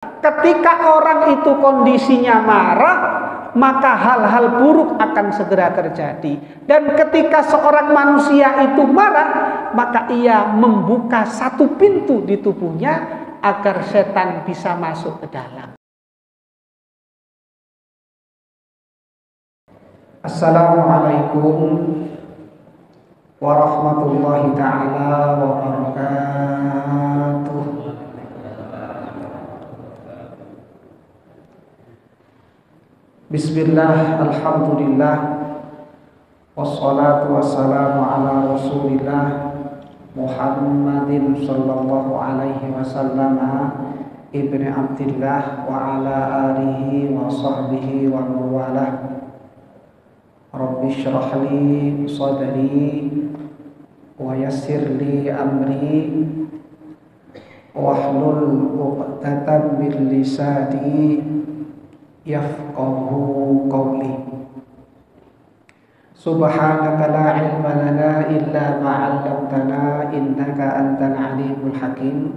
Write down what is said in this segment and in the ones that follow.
Ketika orang itu kondisinya marah, maka hal-hal buruk akan segera terjadi. Dan ketika seorang manusia itu marah, maka ia membuka satu pintu di tubuhnya agar setan bisa masuk ke dalam. Assalamualaikum warahmatullahi ta'ala wabarakatuh. Bismillah, alhamdulillah, wassalatu wassalamu ala rasulillah Muhammadin sallallahu alaihi wasallam ibni Abdillah wa ala alihi wa sahbihi wa mawalah. Rabbi syrah li sadri wa yassir li amri wahlul 'uqdatam min lisani yafqahu qawli. Subhanaka la ilma lana illa ma 'allamtana innaka antal alimul hakim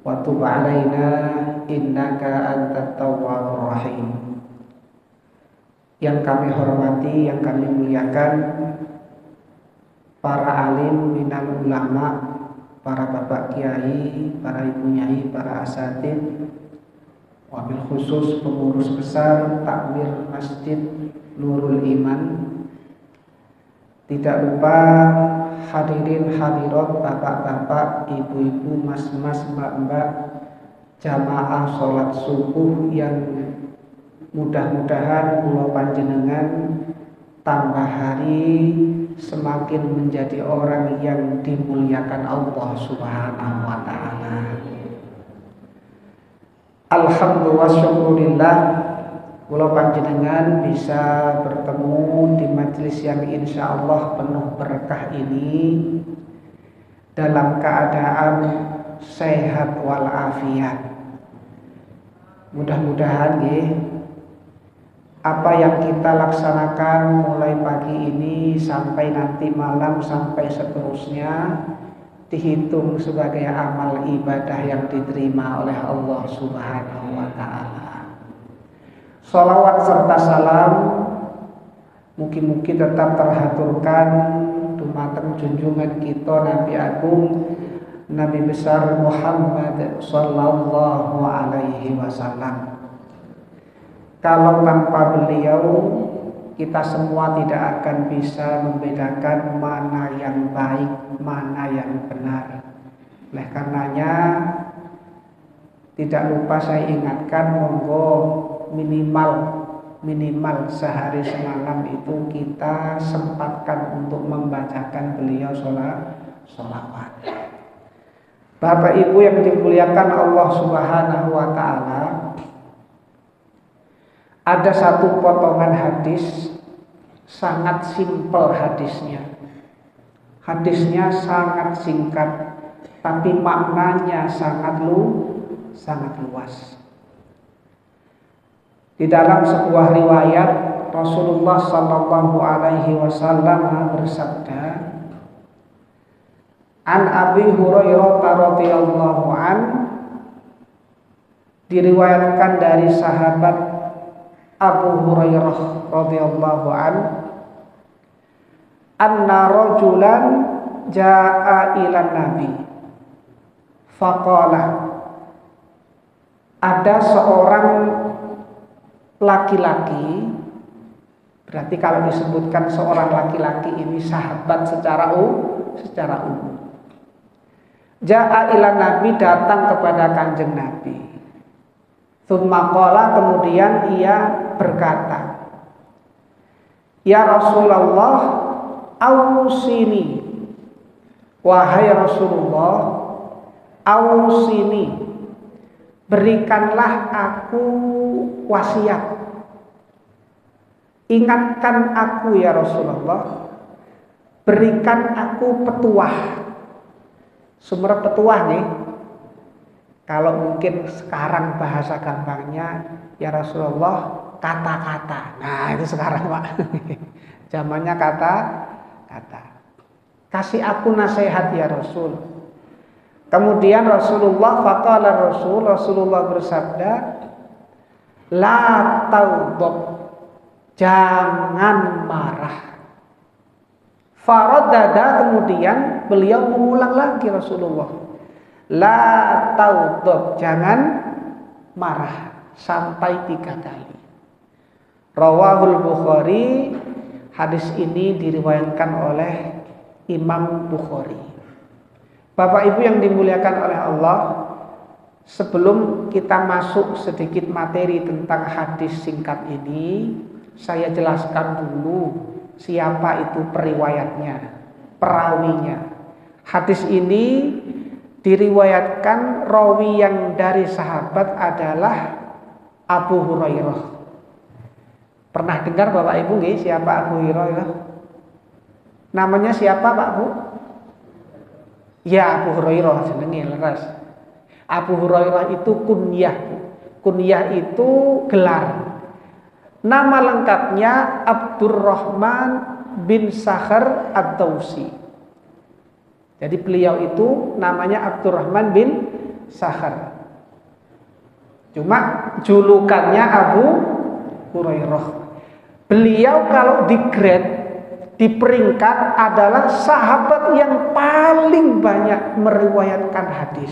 wa tub 'alaina innaka antat tawwabur rahim. Yang kami hormati, yang kami muliakan para alim minal ulama, para bapak kiai, para ibu nyai, para asatid, wabil khusus pengurus besar takmir Masjid Nurul Iman. Tidak lupa hadirin hadirat, bapak-bapak, ibu-ibu, mas-mas, mbak-mbak, jamaah sholat subuh yang mudah-mudahan kula panjenengan tambah hari semakin menjadi orang yang dimuliakan Allah Subhanahu wa ta'ala. Alhamdulillah syukurillah kula panjenengan bisa bertemu di majelis yang insya Allah penuh berkah ini dalam keadaan sehat walafiat. Mudah-mudahan apa yang kita laksanakan mulai pagi ini sampai nanti malam sampai seterusnya dihitung sebagai amal ibadah yang diterima oleh Allah Subhanahu wa ta'ala. Sholawat serta salam mugi-mugi tetap terhaturkan dumateng junjungan kita Nabi Agung, Nabi besar Muhammad sallallahu alaihi wasallam. Kalau tanpa beliau kita semua tidak akan bisa membedakan mana yang baik, mana yang benar. Oleh karenanya tidak lupa saya ingatkan, monggo minimal sehari semalam itu kita sempatkan untuk membacakan beliau sholawat. Bapak Ibu yang dimuliakan Allah Subhanahu wa ta'ala, ada satu potongan hadis sangat simpel hadisnya. Hadisnya sangat singkat, tapi maknanya sangat luas. Di dalam sebuah riwayat Rasulullah sallallahu alaihi wasallam bersabda, An Abi Hurairah radhiyallahu an, diriwayatkan dari sahabat Abu Hurairah radhiyallahu an, anna rajulan jaa ila nabi faqala, ada seorang laki-laki, berarti kalau disebutkan seorang laki-laki ini sahabat secara umum. Jaa ila nabi, datang kepada kanjeng Nabi. Tsumma qala, kemudian ia berkata, Ya Rasulullah, ausini, wahai Rasulullah, ausini, berikanlah aku wasiat, ingatkan aku ya Rasulullah, berikan aku petuah. Sumber petuah nih, kalau mungkin sekarang bahasa gampangnya, ya Rasulullah, kata-kata. Nah itu sekarang Pak, zamannya kata-kata. Kasih aku nasihat ya Rasul. Kemudian Rasulullah bersabda, la taghdab, jangan marah. Faradada, kemudian beliau mengulang lagi Rasulullah, la taghdab, jangan marah, sampai 3 kali. Rawahul Bukhari, hadis ini diriwayatkan oleh Imam Bukhari. Bapak Ibu yang dimuliakan oleh Allah, sebelum kita masuk sedikit materi tentang hadis singkat ini, saya jelaskan dulu siapa itu periwayatnya, perawinya. Hadis ini diriwayatkan rawi yang dari sahabat adalah Abu Hurairah. Pernah dengar Bapak Ibu nggih siapa Abu Hurairah? Namanya siapa Pak Bu? Ya, Abu Hurairah jenenge leres. Abu Hurairah itu kunyah. Kunyah itu gelar. Nama lengkapnya Abdurrahman bin Sakhar Ad-Dausi. Jadi beliau itu namanya Abdurrahman bin Sakhar. Cuma julukannya Abu Hurairah. Beliau kalau di grade, di peringkat adalah sahabat yang paling banyak meriwayatkan hadis.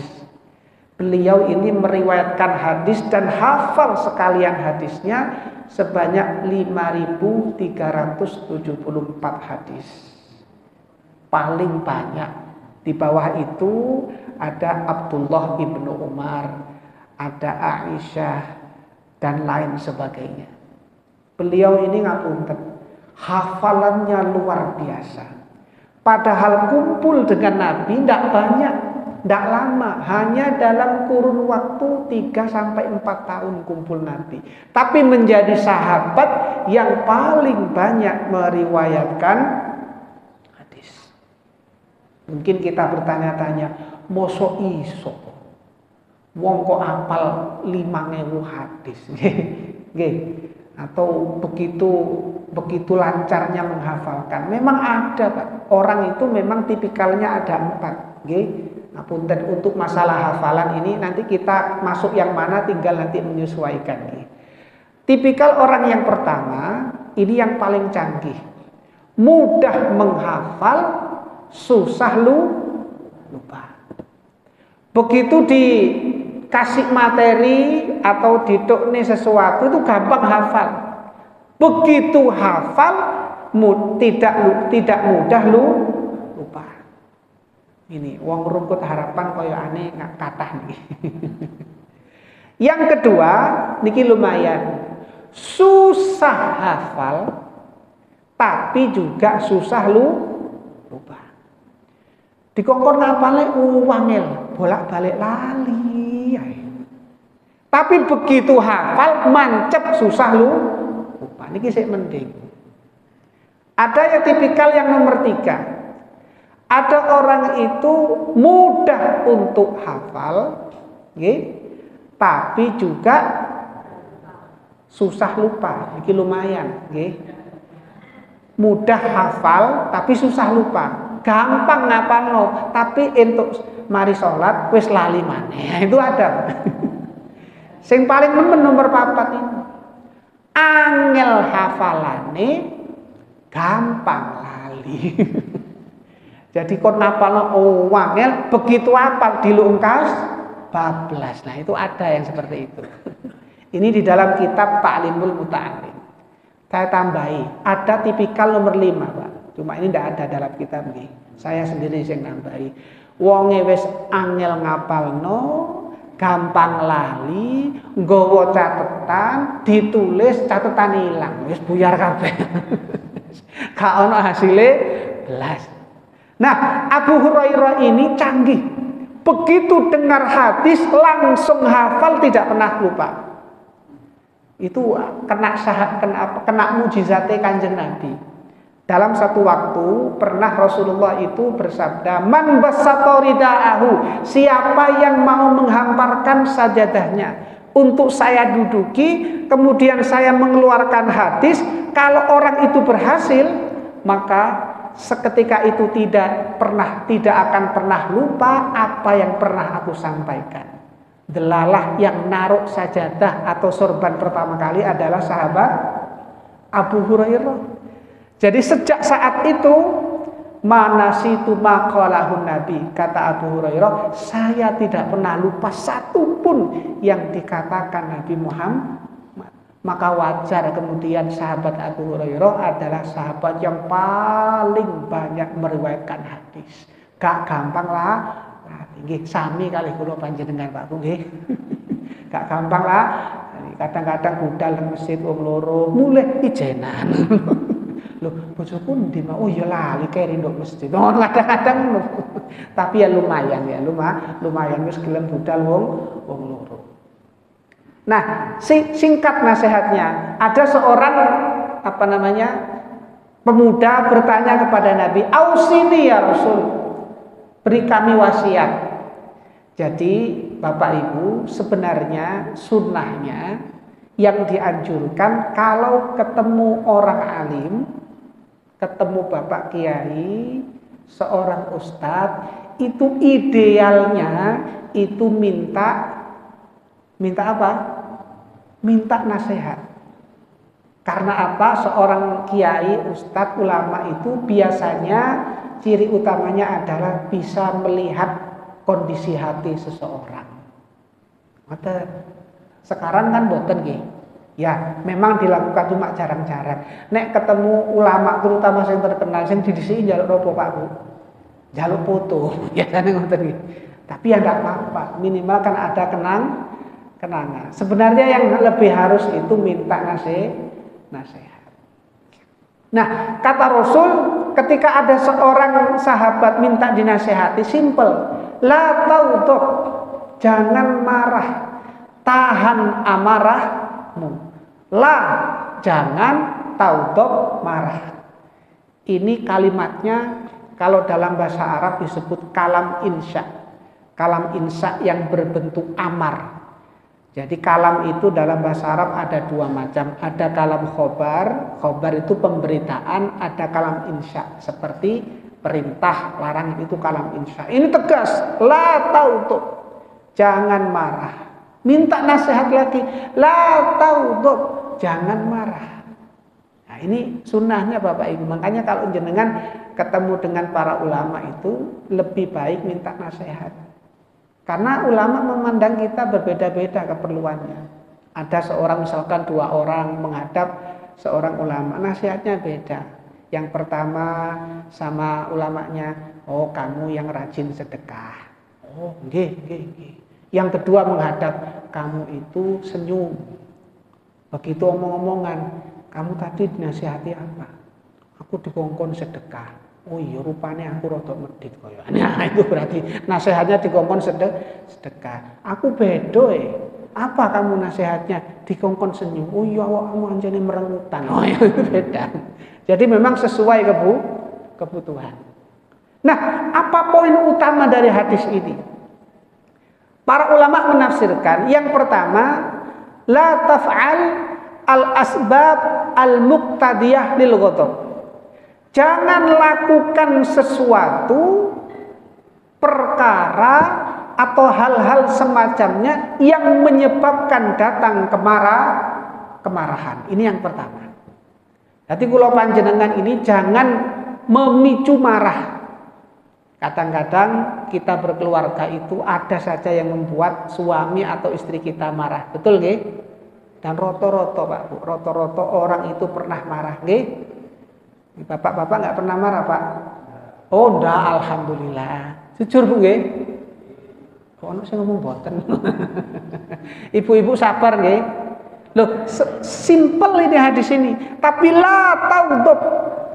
Beliau ini meriwayatkan hadis dan hafal sekalian hadisnya sebanyak 5.374 hadis. Paling banyak. Di bawah itu ada Abdullah ibnu Umar, ada Aisyah, dan lain sebagainya. Beliau ini ngapunten, hafalannya luar biasa. Padahal kumpul dengan Nabi tidak banyak, tidak lama, hanya dalam kurun waktu 3-4 tahun kumpul Nabi. Tapi menjadi sahabat yang paling banyak meriwayatkan hadis. Mungkin kita bertanya-tanya, mosok iso wong kok apal 5.000 hadis? Nggih. Atau begitu lancarnya menghafalkan. Memang ada, Pak. Orang itu memang tipikalnya ada 4, nggih. Ngapunten, untuk masalah hafalan ini nanti kita masuk yang mana tinggal nanti menyesuaikan, nggih. Tipikal orang yang pertama, ini yang paling canggih. Mudah menghafal, susah lupa. Begitu dikasih materi atau didokne sesuatu itu gampang hafal. Begitu hafal tidak mudah lupa. Ini wong rungkut harapan koyo aneh kathah nih. Yang kedua niki lumayan. Susah hafal tapi juga susah lupa. Dikongkon ngapale wangel, bolak-balik lali. Tapi begitu hafal mancep susah lupa. Niki sik mending. Ada yang tipikal yang nomor 3. Ada orang itu mudah untuk hafal, nggih, tapi juga susah lupa. Niki lumayan, nggih. Mudah hafal tapi susah lupa. Gampang ngapalno, tapi entuk mari salat wis lali maneh. Itu ada. Sing paling nemen nomor 4 ini. Angel hafalane, gampang lali. Jadi kon napalno wangel, begitu apal dilungkas bablas. Nah, itu ada yang seperti itu. Ini di dalam kitab Ta'limul Muta'allim. Saya tambahi, ada tipikal nomor 5, Pak. Cuma ini tidak ada dalam kitab ini. Saya sendiri yang nambahi. Wonge wis angel ngapalno, gampang lali, nggawa catetan, ditulis catetan hilang, wis buyar kabeh. Gak ono hasile belas. Nah, Abu Hurairah ini canggih. Begitu dengar hadis langsung hafal, tidak pernah lupa. Itu kena mujizate Kanjeng Nabi. Dalam satu waktu pernah Rasulullah itu bersabda, "Man bassata ridaahu," siapa yang mau menghamparkan sajadahnya untuk saya duduki, kemudian saya mengeluarkan hadis, kalau orang itu berhasil, maka seketika itu tidak akan pernah lupa apa yang pernah aku sampaikan. Delalah yang naruh sajadah atau sorban pertama kali adalah sahabat Abu Hurairah. Jadi sejak saat itu, manasitu maqalahun Nabi, kata Abu Hurairah, saya tidak pernah lupa satupun yang dikatakan Nabi Muhammad. Maka wajar kemudian sahabat Abu Hurairah adalah sahabat yang paling banyak meriwayatkan hadis. Gak gampang lah, nggih sami kali kula panjenengan Pak Bu nggih. Gak gampang lah. Kadang-kadang budal nang masjid wong loro, mulih ijenan. Loh, bojoku ndi mak? Oh ya lali keri nduk masjid. Oh, kadang-kadang tapi ya lumayan lumayan wis gelem budal wong loro. Nah, singkat nasihatnya. Ada seorang pemuda bertanya kepada Nabi, "Ausini ya Rasul, beri kami wasiat." Jadi Bapak Ibu, sebenarnya sunnahnya yang dianjurkan kalau ketemu orang alim, ketemu Bapak Kiai, seorang ustadz, itu idealnya itu minta apa? Minta nasihat. Karena apa? Seorang kiai, ustadz, ulama itu biasanya ciri utamanya adalah bisa melihat kondisi hati seseorang. Sekarang kan boten nggih. Ya, memang dilakukan cuma jarang-jarang. Nek ketemu ulama terutama yang terkenal sing didhisiki njaluk apa Pak Bu? Njaluk foto. Biasane ngoten nggih. Tapi ya enggak apa-apa, minimal kan ada kenangan. Sebenarnya yang lebih harus itu minta nasihat. Nah, kata Rasul ketika ada seorang sahabat minta dinasehati, simple. La taudok, jangan marah, tahan amarahmu. La, jangan taudok, marah. Ini kalimatnya kalau dalam bahasa Arab disebut kalam insya. Kalam insya yang berbentuk amar. Jadi kalam itu dalam bahasa Arab ada dua macam. Ada kalam khobar, khobar itu pemberitaan. Ada kalam insya, seperti perintah, larangan, itu kalam insya. Ini tegas, la tauduk, jangan marah. Minta nasihat lagi, la tauduk, jangan marah. Nah, ini sunnahnya Bapak Ibu. Makanya kalau jenengan ketemu dengan para ulama itu lebih baik minta nasihat. Karena ulama memandang kita berbeda-beda keperluannya. Ada seorang misalkan 2 orang menghadap seorang ulama, nasihatnya beda. Yang pertama sama ulamanya, oh kamu yang rajin sedekah. Oh nggih. Yang kedua menghadap, kamu itu senyum. Begitu omong-omongan, kamu tadi dinasihati apa? Aku dikongkon sedekah. Oh iya rupanya aku rada medhit koyo. Nah itu berarti nasihatnya dikongkon sedekah. Aku bedo Apa kamu nasihatnya? Dikongkon senyum. Oh iya awakmu anjene merengutan. Oh iya beda. Jadi memang sesuai kebutuhan. Nah, apa poin utama dari hadis ini? Para ulama menafsirkan, yang pertama, la taf'al al-asbab al-muqtadiyah lil ghadab. Jangan lakukan sesuatu perkara atau hal-hal semacamnya yang menyebabkan datang kemarahan. Ini yang pertama. Jadi kula panjenengan ini jangan memicu marah. Kadang-kadang kita berkeluarga itu ada saja yang membuat suami atau istri kita marah. Betul nggih? Dan roto-roto Pak Bu, roto-roto orang itu pernah marah nggih? Bapak-bapak nggak pernah marah Pak? Oh ndak, alhamdulillah. Jujur Bu nggih? Kok ono sing ngomong boten. Ibu-ibu sabar nggih. Loh, simple ini hadis ini. Tapi la taudub,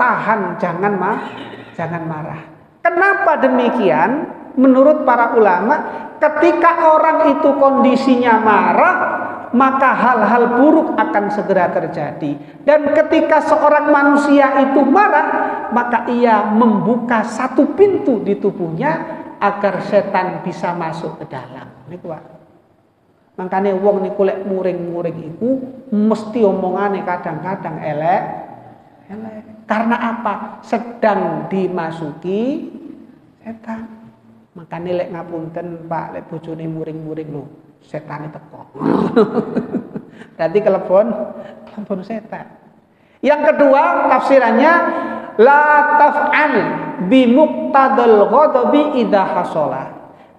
tahan, jangan marah. Kenapa demikian? Menurut para ulama, ketika orang itu kondisinya marah, maka hal-hal buruk akan segera terjadi. Dan ketika seorang manusia itu marah, maka ia membuka satu pintu di tubuhnya agar setan bisa masuk ke dalam. Niku Pak. Makanya wong niku lek muring-muring iku mesti omongane kadang-kadang elek. elek. Karena apa? Sedang dimasuki setan. Makanya lek ngapunten Pak, lek bojone muring-muring lho, setane teko. Berarti kelebon setan. Yang kedua tafsirannya la taf'al bi muqtadal ghadabi idza hasala.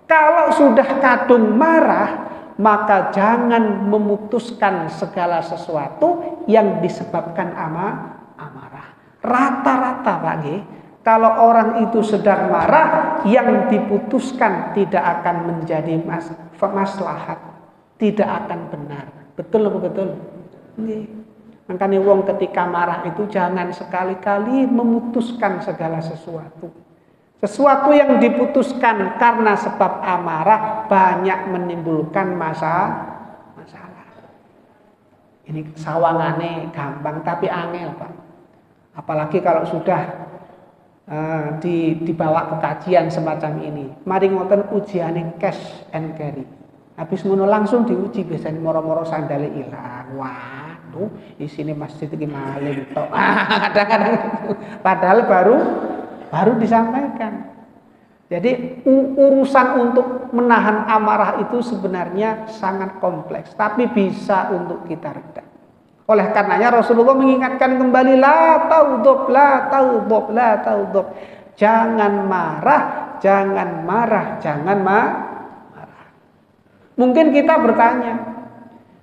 Kalau sudah kadung marah, maka jangan memutuskan segala sesuatu yang disebabkan amarah. Rata-rata Pak nggih, kalau orang itu sedang marah, yang diputuskan tidak akan menjadi maslahat, tidak akan benar. Betul apa betul? Nggih. Makanya wong ketika marah itu jangan sekali-kali memutuskan segala sesuatu. Sesuatu yang diputuskan karena sebab amarah banyak menimbulkan masalah. Ini sawangane gampang tapi angel Pak. Apalagi kalau sudah dibawa ke kajian semacam ini. Mari ngoten ujiane cash and carry. Habis ngono langsung diuji biasanya moro-moro sandale ilang. Waduh, isine masjid iki maling tok. Kadang-kadang padahal baru disampaikan. Jadi urusan untuk menahan amarah itu sebenarnya sangat kompleks, tapi bisa untuk kita redam. Oleh karenanya Rasulullah mengingatkan kembali la taudhab. Jangan marah. Mungkin kita bertanya,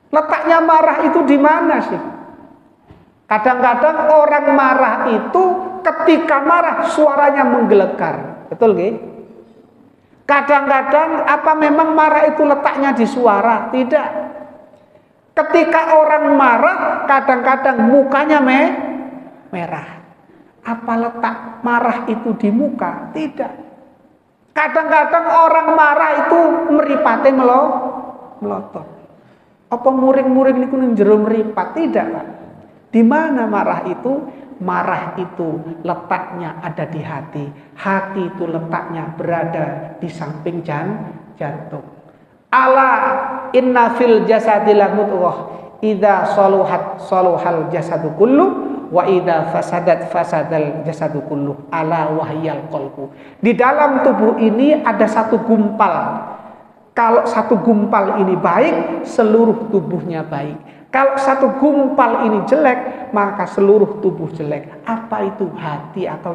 letaknya marah itu di mana sih? Kadang-kadang orang marah itu ketika marah suaranya menggelegar. Betul nggih? Kadang-kadang apa memang marah itu letaknya di suara? Tidak. Ketika orang marah, kadang-kadang mukanya merah. Apa letak marah itu di muka? Tidak. Kadang-kadang orang marah itu mripate melotot. Apa muring-muring niku ning jero mripat? Tidak, Pak. Di mana marah itu? Marah itu letaknya ada di hati. Hati itu letaknya berada di samping jantung. Ala inna fil jasadil mudghah idza saluhat saluhal jasadu kullu wa idza fasadat fasadal jasadu kullu ala wahyal qalbu. Di dalam tubuh ini ada satu gumpal. Kalau satu gumpal ini baik, seluruh tubuhnya baik. Kalau satu gumpal ini jelek, maka seluruh tubuh jelek. Apa itu? Hati atau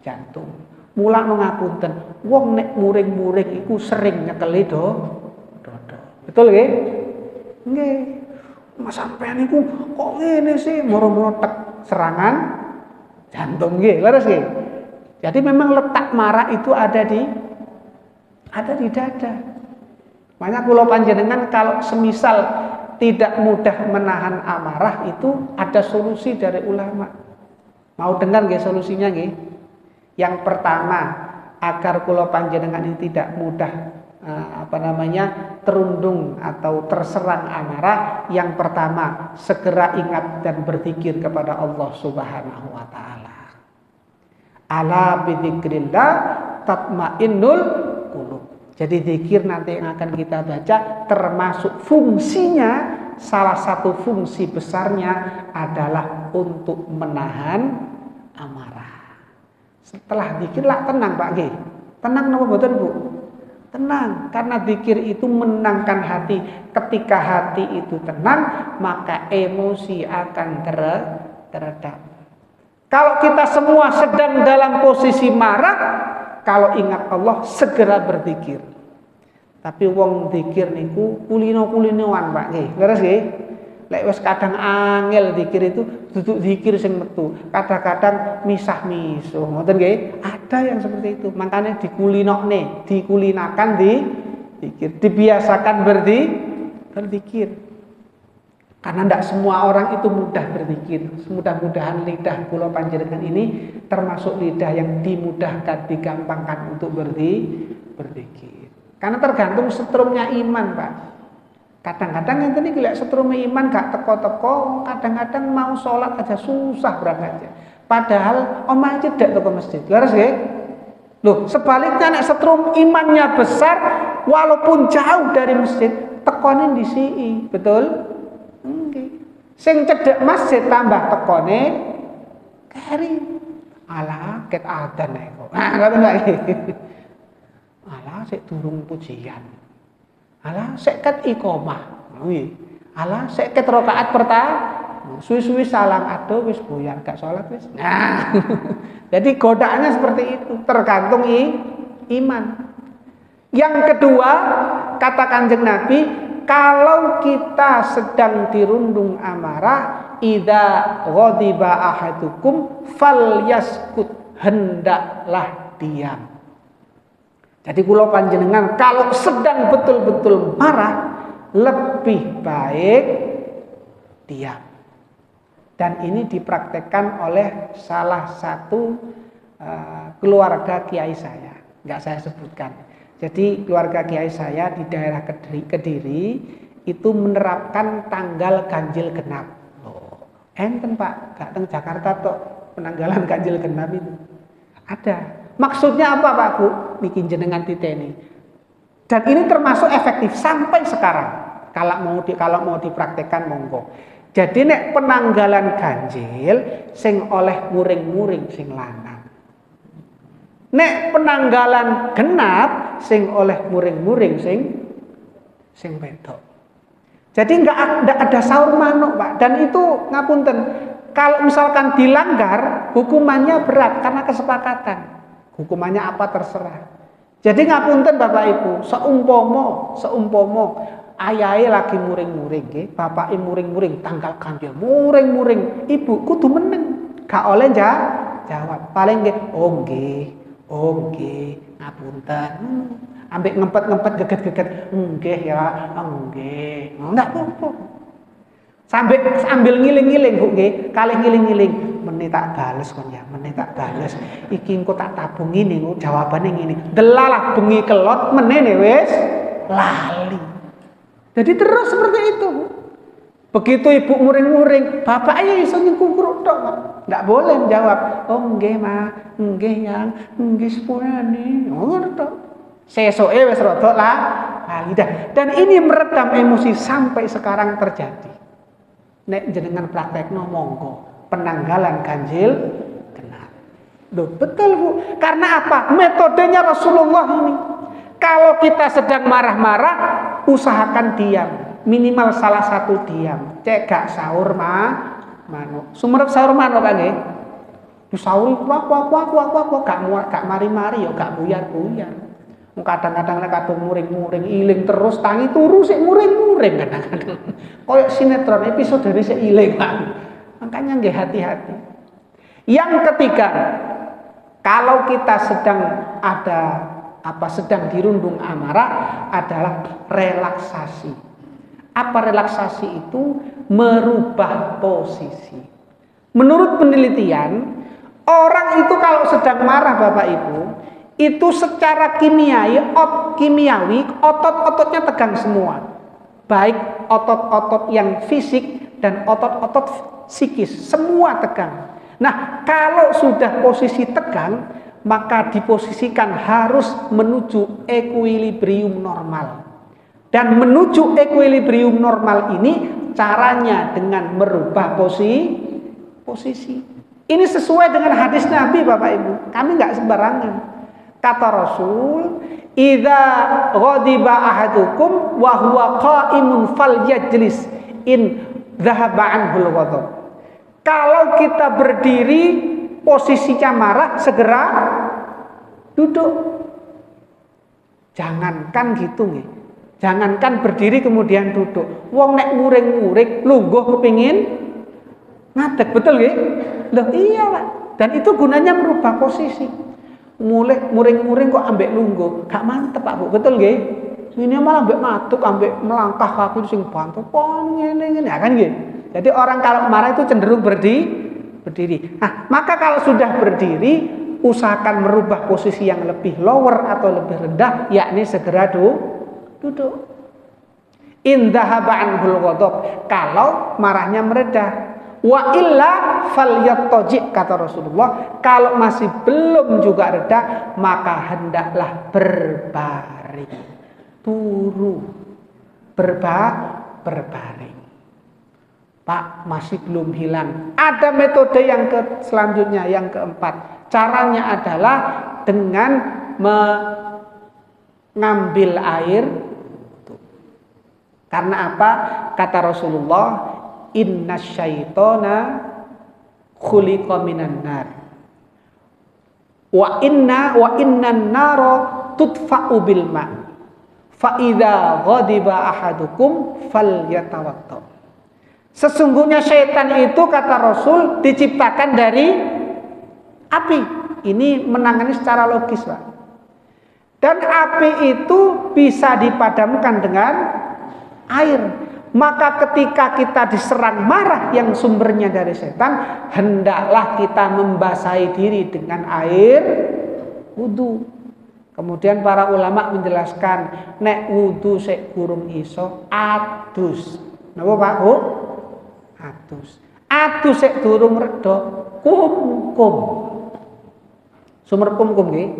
jantung. Mula ngapunten, wong nek muring-muring iku sering nyekeli dodo. Betul nggih? Nggih. Mas sampean iku kok ngene sih, moro-moro tek serangan jantung nggih, leres nggih. Jadi memang letak marah itu ada di dada. Makanya kula panjenengan kalau semisal tidak mudah menahan amarah itu ada solusi dari ulama. Mau dengar nggih solusinya nggih? Yang pertama, agar kula panjenengan ini tidak mudah terundung atau terserang amarah, yang pertama segera ingat dan berzikir kepada Allah Subhanahu wa taala. Ala bidzikrillah tatmainnul qulub. Jadi zikir nanti yang akan kita baca termasuk fungsinya, salah satu fungsi besarnya adalah untuk menahan amarah. Setelah zikir lah tenang Pak G. Tenang napa mboten Bu? Tenang, karena zikir itu menenangkan hati. Ketika hati itu tenang, maka emosi akan teredam. Kalau kita semua sedang dalam posisi marah, kalau ingat Allah segera berzikir. Tapi wong zikir niku kulino-kulinoan Pak nggih. Leres nggih? Lek wis kadang angel zikir itu duduk zikir sing metu. Kadang-kadang misah-misuh. Ngoten nggih? Ada yang seperti itu. Makanya dikulinakan di zikir. Dibiasakan berzikir. Karena tidak semua orang itu mudah berzikir. Mudah-mudahan lidah kula panjenengan ini termasuk lidah yang dimudahkan, digampangkan untuk berzikir. Karena tergantung setrumnya iman, Pak. Kadang-kadang yang tadi lihat setrumnya iman gak teko-teko, kadang-kadang mau sholat aja susah berangkatnya. Padahal omah cedak teko masjid. Leres nggih? Loh, sebaliknya nek setrum imannya besar walaupun jauh dari masjid, tekone ndisiki. Betul? Sing cedek masjid tambah tekone keri. Alah ket adzan kok. Ngoten wae. Alah sik durung pujian. Alah sik ket iqomah. Alah sik ket rakaat pertama. Suwi-suwi salam aduh wis buyar gak salat wis. Nah. Jadi godaannya seperti itu, tergantung iman. Yang kedua, kata Kanjeng Nabi, kalau kita sedang dirundung amarah, idza ghadiba ahadukum falyaskut, hendaklah diam. Jadi kula panjenengan kalau sedang betul-betul marah, lebih baik diam. Dan ini dipraktekkan oleh salah satu keluarga kiai saya, nggak saya sebutkan. Jadi keluarga kiai saya di daerah Kediri itu menerapkan tanggal ganjil genap. Enten Pak, gak teng Jakarta tok penanggalan ganjil genap itu. Ada. Maksudnya apa Pak Bu? Bikin jenengan titeni. Dan ini termasuk efektif sampai sekarang. Kalau mau dipraktekkan monggo. Jadi nek penanggalan ganjil sing oleh muring-muring sing lanang. Nek penanggalan genap sing oleh muring-muring sing wedok. Jadi enggak ada sahur manuk, Pak. Dan itu ngapunten, kalau misalkan dilanggar hukumannya berat karena kesepakatan. Hukumannya apa terserah. Jadi ngapunten Bapak Ibu, seumpama ayahe lagi muring-muring nggih, bapake muring-muring tanggal ganjil, muring-muring, ibu kudu meneng, gak oleh jawab. Paling nggih, oh nggih, ngapunten. Ambek ngempet-ngempet geget-geget, nggih ya, nggih. Ndak apa-apa. Sambil ngiling-ngiling Bu nggih, kalih ngiling-ngiling, meneh tak bales kon ya, meneh tak bales. Iki engko tak tabung ngene, jawabane ngene. Delalah bengi kelot meneh wis lali. Jadi terus seperti itu. Begitu ibu muring-muring, bapaknya iso nyengkungkruk tok, Pak. Ndak boleh menjawab, "Oh nggih, Ma. Nggih, Yang. Nggih sepurane." Ngono tok. Sesoke wis rada lali dah. Dan ini meredam emosi sampai sekarang terjadi. Nek jenengan praktekno monggo, penanggalan ganjil genap. Loh, betul Bu. Karena apa? Metodenya Rasulullah ini. Kalau kita sedang marah-marah, usahakan diam. Minimal salah satu diam. Cek gak sahur manuk. Sumerep sahur manuk kan nggih? Disauri wak gak mari-mari ya gak buyar-buyar. Kadang-kadang nek kadung muring-muring iling terus tangi turu sik muring-muring kadang-kadang. Kayak sinetron episode sik iling Pak. Makanya nggih hati-hati. Yang ketiga, kalau kita sedang sedang dirundung amarah adalah relaksasi. Apa relaksasi itu? Merubah posisi. Menurut penelitian, orang itu kalau sedang marah Bapak Ibu, itu secara kimiawi otot-ototnya tegang semua. Baik otot-otot yang fisik dan otot-otot psikis, semua tegang. Nah, kalau sudah posisi tegang, maka diposisikan harus menuju equilibrium normal. Dan menuju equilibrium normal ini caranya dengan merubah posisi. Ini sesuai dengan hadis Nabi Bapak Ibu. Kami nggak sembarangan. Kata Rasul, "Idza ghadiba ahadukum wa huwa qa'imun falyajlis in dhahaba anhul ghadab." Kalau kita berdiri posisinya marah, segera duduk. Jangankan gitu nggih. Jangankan berdiri kemudian duduk. Wong nek muring-muring lungguh kepingin ngadeg, betul nggih? Loh iya, Pak. Dan itu gunanya merubah posisi. Mulai muring-muring kok ambek lungguh, gak mantep Pak Bu, betul nggih? Ini malah ambek matuk, ambek melangkah kaki sing bantu pon ngene ya kan nggih. Jadi orang kalau marah itu cenderung berdiri. Nah, maka kalau sudah berdiri, usahakan merubah posisi yang lebih lower atau lebih rendah, yakni segera duduk. In dhahaba anhul ghadab, kalau marahnya meredah. Wa illa falyattaji, kata Rasulullah, kalau masih belum juga reda, maka hendaklah berbaring. Berbaring. Pak, masih belum hilang. Ada metode yang selanjutnya, yang keempat. Caranya adalah dengan mengambil air. Karena apa? Kata Rasulullah, inna syaitona khuliqa minan nar. Wa inna naro tudfa'u bil ma. Fa idza ghadiba ahadukum falyatawadda. Sesungguhnya syaitan itu, kata Rasul, diciptakan dari api. Ini menangani secara logis, Pak. Dan api itu bisa dipadamkan dengan air. Maka ketika kita diserang marah yang sumbernya dari setan, hendaklah kita membasahi diri dengan air wudu. Kemudian para ulama menjelaskan, nek wudu sik gurung iso adus. Napa Pak Bu? Adus sik durung reda kumkum. Sumber kumkum nggih.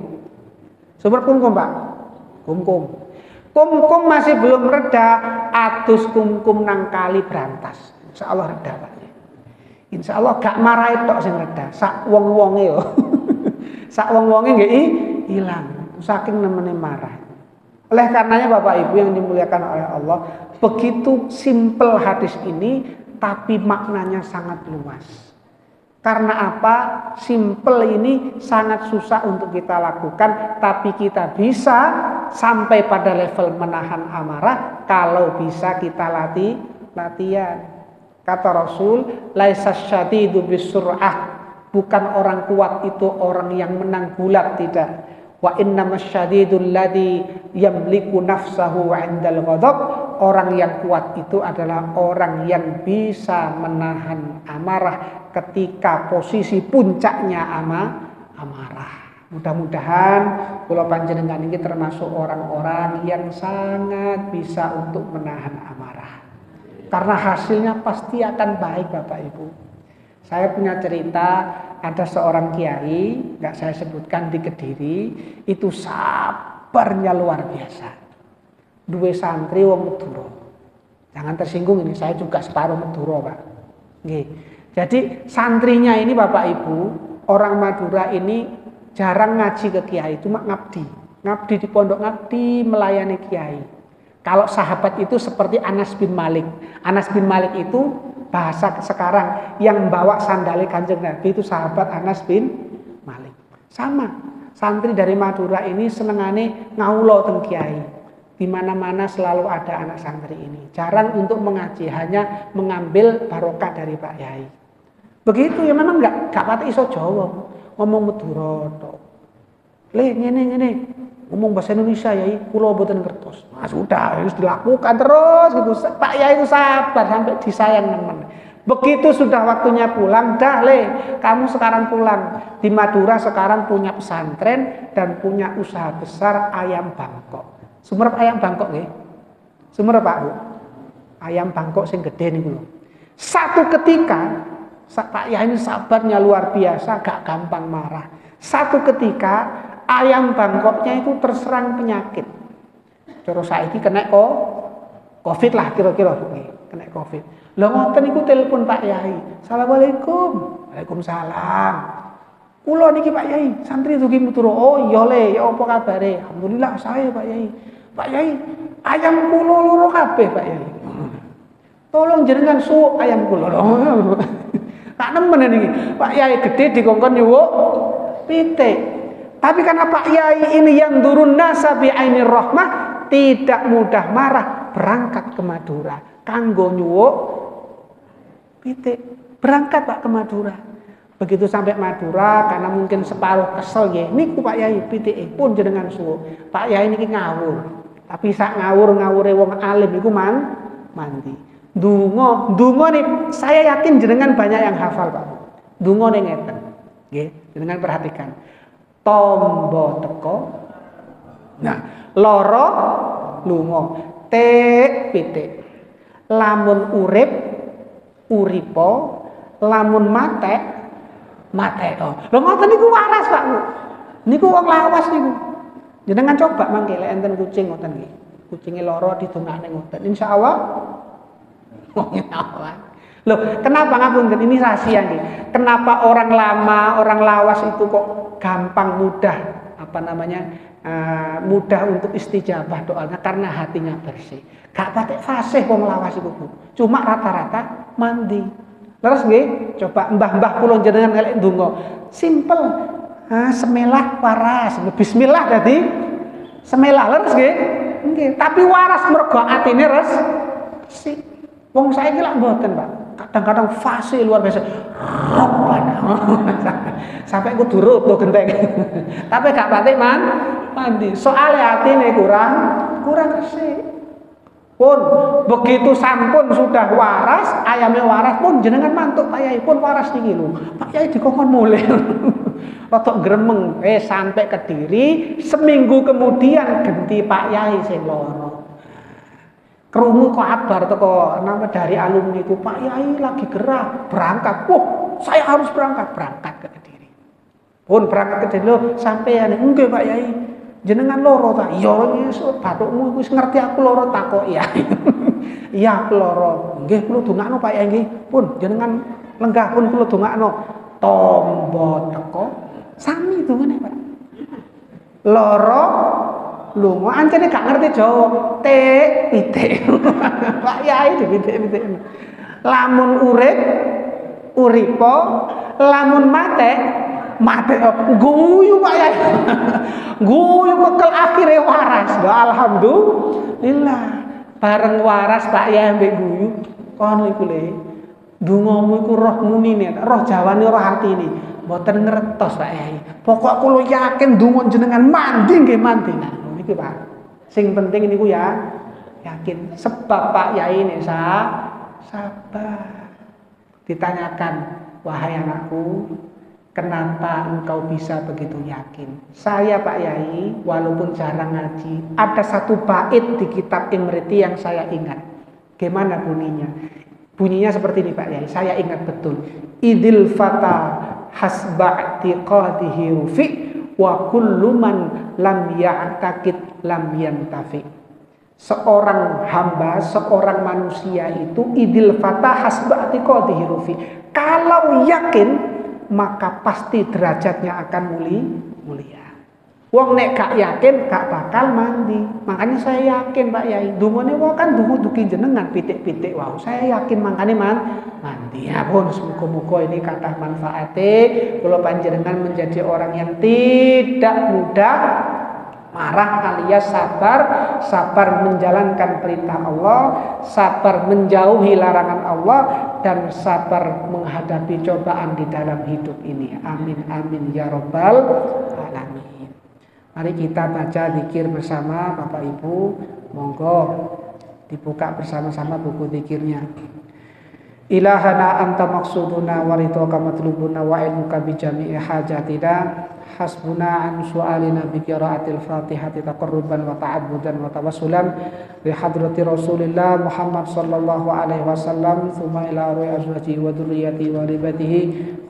Sumber kumkum Pak. Kumkum masih belum reda, adus kumkum nang kali Brantas. Insyaallah reda Pak. Insyaallah gak marahi tok sing reda, sak wong-wonge yo. Sak wong-wonge nggih ilang saking nemene marah. Oleh karenanya Bapak Ibu yang dimuliakan oleh Allah, begitu simpel hadis ini tapi maknanya sangat luas. Karena apa? Simple ini sangat susah untuk kita lakukan, tapi kita bisa sampai pada level menahan amarah kalau bisa kita latihan. Kata Rasul, laisas syadidu bisur'ah. Bukan orang kuat itu orang yang menang bulat, tidak. Wa innamas syadidul ladzi yamliku nafsahu 'indal ghadab. Orang yang kuat itu adalah orang yang bisa menahan amarah ketika posisi puncaknya amarah. Mudah-mudahan kula panjenengan ini termasuk orang-orang yang sangat bisa untuk menahan amarah. Karena hasilnya pasti akan baik Bapak Ibu. Saya punya cerita, ada seorang kiai, nggak saya sebutkan, di Kediri, itu sabarnya luar biasa. Dua santri wong Madura. Jangan tersinggung, ini saya juga separuh Madura, Pak. Nggih. Jadi santrinya ini Bapak Ibu, orang Madura ini jarang ngaji ke kiai, cuma ngabdi. Ngabdi di pondok, ngabdi melayani kiai. Kalau sahabat itu seperti Anas bin Malik. Anas bin Malik itu bahasa sekarang yang bawa sandali Kanjeng Nabi itu sahabat Anas bin Malik. Sama, santri dari Madura ini senengane ngaulo teng kiai. Di mana-mana selalu ada anak santri ini. Jarang untuk mengaji, hanya mengambil barokah dari Pak Yai. Begitu ya, memang enggak pati iso Jawa. Ngomong Madura tok. Le ngene. Ngomong bahasa Indonesia Yai, kula mboten ngertos. Nah, sudah harus dilakukan terus gitu. Pak Yai itu sabar sampai disayang teman. Begitu sudah waktunya pulang, dah Le, kamu sekarang pulang. Di Madura sekarang punya pesantren dan punya usaha besar ayam Bangkok. Sumerep ayam Bangkok nggih. Sumerep Pak Bu. Ayam Bangkok sing gede niku lho. Satu ketika Pak Yai ini sabarnya luar biasa, gak gampang marah. Satu ketika ayam Bangkoknya itu terserang penyakit. Terus saiki kena Covid lah kira-kira nggih, kena Covid. Lah ngoten niku telepon Pak Yai. Assalamualaikum. Waalaikumsalam. Kula niki Pak Yai, santri dugi Madura. Oh iya Le, ya apa kabare? Alhamdulillah saya Pak Yai. Pak Yai, ayam kula loro kabeh Pak Yai. Tolong jenengan suwuk ayam kula. Tak nemen niki. Pak Yai gede dikongkon nyuwuk pitik. Tapi karena Pak Yai ini yang durun nasa bi ainir rahmah, tidak mudah marah, berangkat ke Madura kanggo nyuwuk pitik. Berangkat Pak ke Madura. Begitu sampai Madura, karena mungkin separuh kesel ya, niku Pak Yai pitike pun jenengan suwuk. Pak Yai niki ngawur. Tapi sak ngawur-ngawure wong alim iku mandi. Donga nih, saya yakin jenengan banyak yang hafal Pak. Donga ning ngeten. Nggih, jenengan perhatikan. Tombo teko. Nah, loro lunga. Tek pitik. Lamun urip uripo, lamun matek mateo. Lho ngoten niku waras Pak. Niku wong lawas niku. Jenengan coba mangke lek enten kucing ngoten nggih. Kucinge lara didongakne ngoten. Insyaallah wong lawas. Loh, kenapa ngapunten? Ini rahasia nih. Kenapa orang lama, orang lawas itu kok gampang mudah mudah untuk istijabah doanya karena hatinya bersih. Gak patek fasih wong lawas iku, Bu. Cuma rata-rata mandi. Terus nggih, coba mbah-mbah kula jenengan ngelek ndonga. Simple. Semelah waras. Bismillah dadi semelah leres nggih. Nggih, tapi waras mergo atine resik. Wong saiki lak mboten, Pak. Kadang-kadang fase luar biasa. Robbana. Sampai kudu rutu genteng. Tapi gak patek mandi. Soale atine kurang resik. Pun begitu sampun sudah waras, ayamnya waras pun jenengan mantuk Pak Yai pun waras niki lho. Pak Yai dikongkon mulih. Rotok gremeng sampai Kediri, seminggu kemudian ganti Pak Yai sing loro. Krungu kabar teko dari alumni ku, Pak Yai lagi gerah berangkat. Wah, saya harus berangkat ke Kediri. Pun berangkat ke Kediri lho, sampean nggih Pak Yai. Jenengan loro ta? Iya wis bathukmu wis ngerti aku loro takoki ya. Iya aku loro. Nggih kula dongakno Pak Yai nggih. Pun jenengan lenggah pun kula dongakno. Tombo teko sami dongane Pak. Loro lunga ancene gak ngerti Jawa. Pitik. Pak Yai dipitik-pitik. Lamun urip uripo, lamun mate guyu Pak Yai. Guyu kekel akhirnya waras. Alhamdulillah. Bareng waras Pak Yai ambek guyu. Kon iku le. Dongamu iku roh munine, roh jawane roh atine. Mboten ngertos Pak Yai. Pokok kula yakin donga jenengan mandi nggih mandi. Nah, niki Pak. Sing penting niku ya yakin sebab Pak Yai ini sabar. Ditanyakan, wahai anakku, kenapa engkau bisa begitu yakin? Saya Pak Yai, walaupun jarang ngaji, ada satu bait di kitab Imriti yang saya ingat. Gimana bunyinya? Bunyinya seperti ini Pak Yai, saya ingat betul. Idil fata hasba'tiqadihi rufi wa kullu man lam ya'taqid lam yantafi. Seorang hamba, seorang manusia itu idil fata hasba'tiqadihi rufi. Kalau yakin maka pasti derajatnya akan mulia. Wong nek gak yakin gak bakal mandi. Makanya saya yakin Pak Yai, dungane wae kan dungu duki jenengan pitik-pitik wau. Saya yakin makanya mandi. Ya pun muga-muga ini kathah manfaate kula panjenengan menjadi orang yang tidak mudah marah alias sabar menjalankan perintah Allah, sabar menjauhi larangan Allah, dan sabar menghadapi cobaan di dalam hidup ini. Amin amin ya rabbal alamin. Mari kita baca zikir bersama Bapak Ibu. Monggo dibuka bersama-sama buku zikirnya. Ilahana anta maksuduna wa ridhoka matlubuna wa ilmuka bi jami'i hajatina. Hasbuna an su'alina bi qiraatil Fatihati taqarruban wa ta'abbudan wa tawassulan bi hadrati Rasulillah Muhammad sallallahu alaihi wasallam thumma ila ruhi azwajihi wa dzurriyyatihi wa ribatihi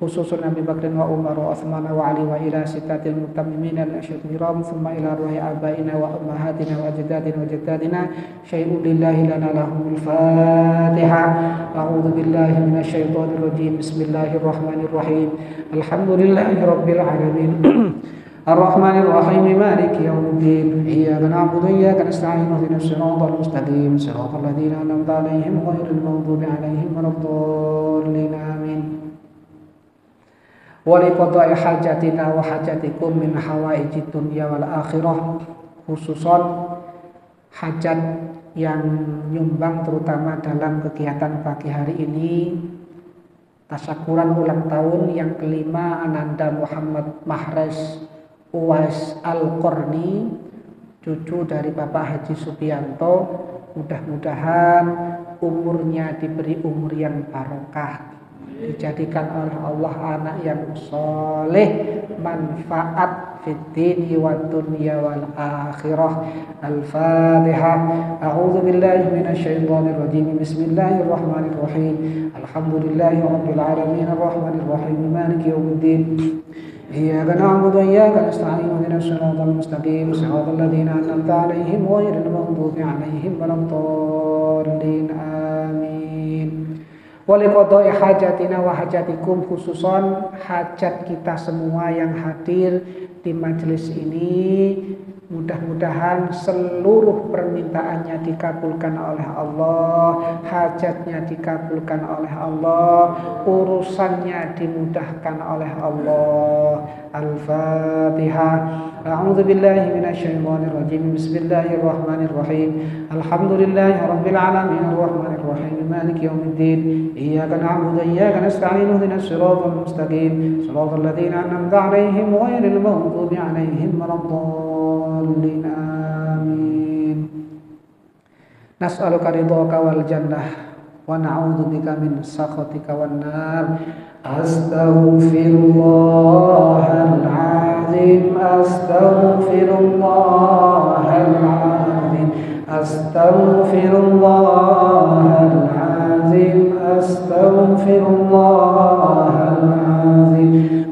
khususun Abi Bakr wa Umar wa Utsman wa Ali wa ila sittatil mutammimin al-asyhadul kiram thumma ila ruhi abaina wa ummahatina wa ajdadina wa jaddatina syai'un lillahi lana lahumul Fatihah. A'udzu billahi minasyaitonir rajim. Bismillahirrahmanirrahim. Alhamdulillahi rabbil alamin. الرحمن الرحيم مالك يوم الدين إياك نعبد وإياك نستعين اهدنا الصراط المستقيم صراط الذين أنعمت عليهم غير المغضوب عليهم ولا الضالين آمين ولقضاء حاجاتنا وحاجاتكم من حوائج الدنيا والآخرة khususon hajat yang nyumbang terutama dalam kegiatan pagi hari ini, tasyakuran ulang tahun yang kelima Ananda Muhammad Mahrez Uwais Al-Qarni, cucu dari Bapak Haji Subianto. Mudah-mudahan umurnya diberi umur yang barokah, dijadikan oleh Allah anak yang soleh, manfaat fid dini wad dunya wal akhirah. Al-Fatihah. A'udzu billahi minasyaitonir rajim. Bismillahirrahmanirrahim. Alhamdulillahi rabbil alamin arrahmanir rahim maliki yaumiddin. إياك نعبد وإياك نستعين اهدنا الصراط المستقيم صراط الذين أنعمت عليهم غير المغضوب عليهم ولا الضالين آمين Waliqadai hajatina wa hajatikum, khususon hajat kita semua yang hadir di majelis ini. Mudah-mudahan seluruh permintaannya dikabulkan oleh Allah, hajatnya dikabulkan oleh Allah, urusannya dimudahkan oleh Allah. Al-Fatihah. A'udzu billahi minasyaitonir rajim. Bismillahirrahmanirrahim. Alhamdulillahirabbil alamin arrahmanir rahim maliki yaumiddin. Iyyaka na'budu wa iyyaka nasta'in ihdinas siratal mustaqim. Siratal ladzina an'amta 'alaihim ghairil maghdubi 'alaihim waladdallin. Amin. Nas'aluka ridhaka wal jannah wa na'udzu bika min sakhatika wan nar. Astaghfirullahal azim, astaghfirullahal azim, astaghfirullahal azim, astaghfirullahal azim,